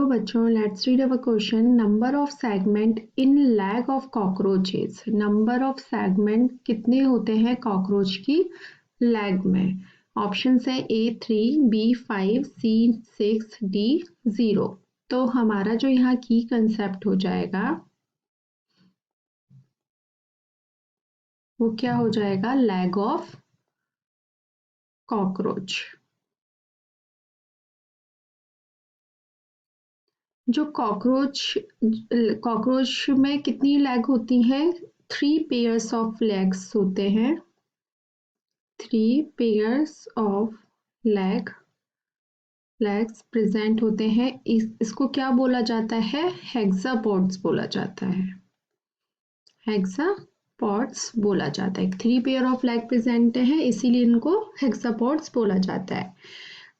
बच्चों, let's read our question. Number of segment in lag of cockroaches. Number of segment कितने होते हैं cockroach की लैग में? ऑप्शन है A3, B5, C6, D0। तो हमारा जो यहाँ की कंसेप्ट हो जाएगा वो क्या हो जाएगा? Lag of cockroach. जो कॉकरोच में कितनी लैग होती है? 3 पेयर्स ऑफ लेग्स होते हैं। 3 पेयर्स ऑफ लेग्स प्रेजेंट होते हैं। इसको क्या बोला जाता है? हेक्सापॉड्स बोला जाता है। हेक्सापॉड्स बोला जाता है। 3 पेयर ऑफ लेग प्रेजेंट है, इसीलिए इनको हेक्सापॉड्स बोला जाता है।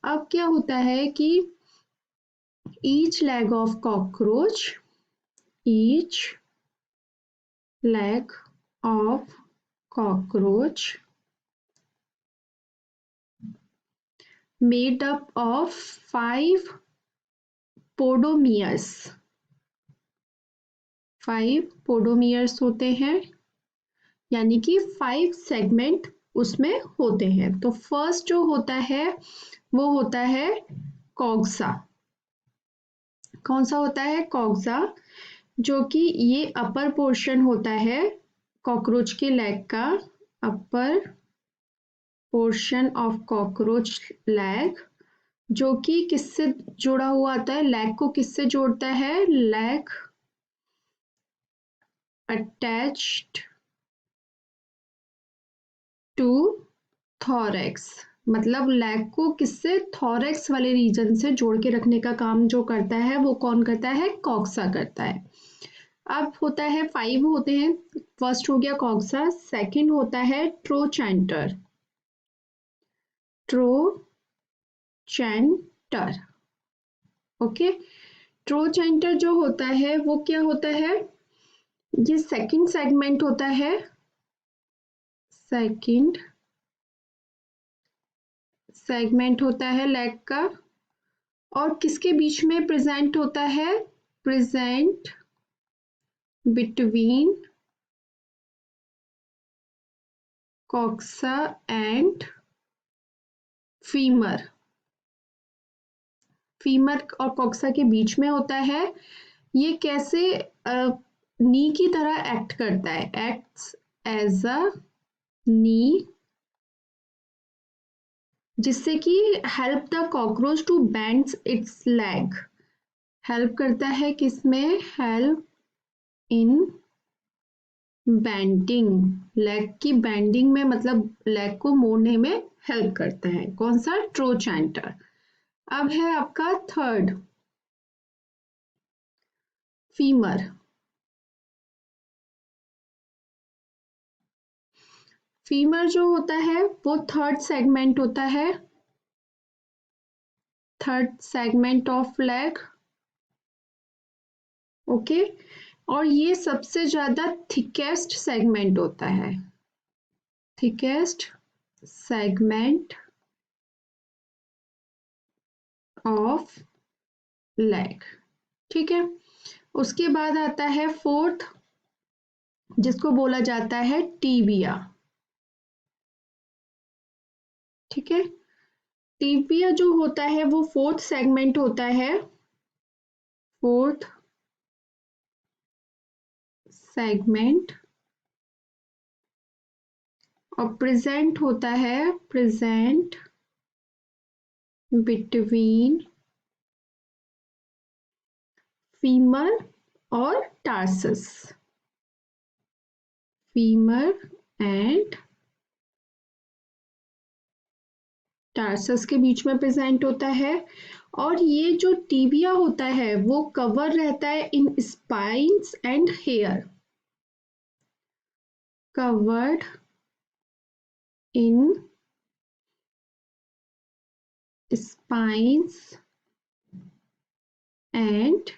अब क्या होता है कि each leg of cockroach made up of 5 podomeres। 5 podomeres होते हैं, यानी कि 5 सेगमेंट उसमें होते हैं। तो फर्स्ट जो होता है वो होता है कॉक्सा। कौन सा होता है? कॉक्सा, जो कि ये अपर पोर्शन होता है कॉकरोच के लेग का। Upper portion of cockroach leg, जो कि किससे जुड़ा हुआ आता है? लेग को किससे जोड़ता है? Leg attached to thorax. मतलब लेग को किससे? थॉरेक्स वाले रीजन से जोड़ के रखने का काम जो करता है वो कौन करता है? कॉक्सा करता है। अब होता है 5 होते हैं। फर्स्ट हो गया कॉक्सा, सेकंड होता है ट्रोचैंटर। ओके। ट्रोचैंटर जो होता है वो क्या होता है? ये सेकंड सेगमेंट होता है। सेकंड सेगमेंट होता है लेग का, और किसके बीच में प्रेजेंट होता है? Present between coxa and femur. Femur और कॉक्सा के बीच में होता है। ये कैसे नी की तरह एक्ट करता है? एक्ट्स एज अ नी, जिससे कि help the cockroach to bend its leg. Help करता है किसमें? Help in bending. लेग की बेंडिंग में, मतलब लेग को मोड़ने में हेल्प करता है। कौन सा? ट्रोचैंटर। अब है आपका थर्ड, फीमर। फीमर जो होता है वो थर्ड सेगमेंट होता है। Third segment of leg. Okay. और ये सबसे ज्यादा थिकेस्ट सेगमेंट होता है। Thickest segment of leg. ठीक है। उसके बाद आता है फोर्थ, जिसको बोला जाता है टीबिया। ठीक है। टीबिया जो होता है वो फोर्थ सेगमेंट होता है। फोर्थ सेगमेंट, और प्रेजेंट होता है, प्रेजेंट बिटवीन फीमर और टार्सस। फीमर एंड टार्सस के बीच में प्रेजेंट होता है। और ये जो टीबिया होता है वो कवर रहता है in spines and hair. Covered in spines and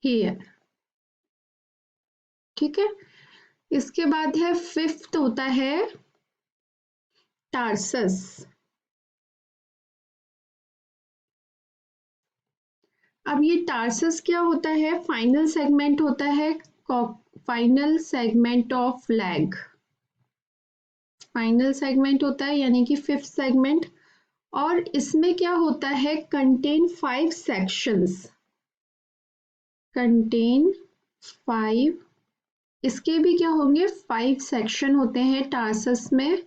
hair. ठीक है। इसके बाद है फिफ्थ होता है टार्सस। अब ये टार्सस क्या होता है? फाइनल सेगमेंट होता है, final segment of leg, final segment होता है यानी कि फिफ्थ सेगमेंट। और इसमें क्या होता है? कंटेन 5 सेक्शंस, कंटेन 5, इसके भी क्या होंगे? 5 सेक्शन होते हैं टार्सस में,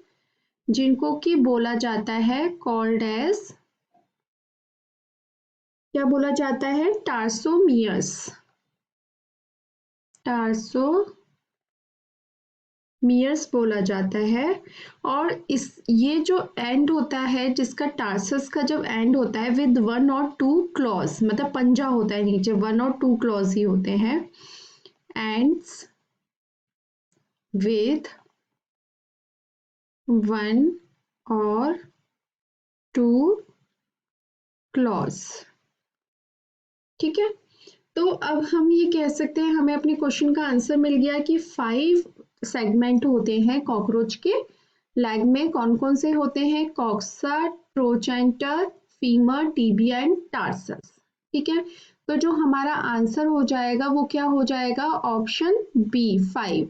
जिनको कि बोला जाता है कॉल्ड एज, क्या बोला जाता है? टार्सोमियर्स, टार्सोमियर्स बोला जाता है। और इस ये जो एंड होता है, जिसका टार्सस का जब एंड होता है विद 1 और 2 क्लॉज, मतलब पंजा होता है नीचे, 1 और 2 क्लॉज ही होते हैं, एंड्स विद 1 और 2 क्लॉज। ठीक है, तो अब हम ये कह सकते हैं, हमें अपने क्वेश्चन का आंसर मिल गया कि 5 सेगमेंट होते हैं कॉकरोच के लेग में। कौन कौन से होते हैं? Coxa, trochanter, femur, tibia and tarsus. ठीक है, तो जो हमारा आंसर हो जाएगा वो क्या हो जाएगा? Option B 5।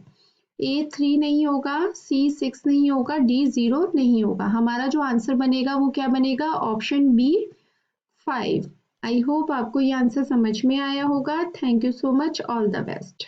ए 3 नहीं होगा, सी 6 नहीं होगा, डी 0 नहीं होगा। हमारा जो आंसर बनेगा वो क्या बनेगा? Option B 5। आई होप आपको ये आंसर समझ में आया होगा। Thank you so much, all the best.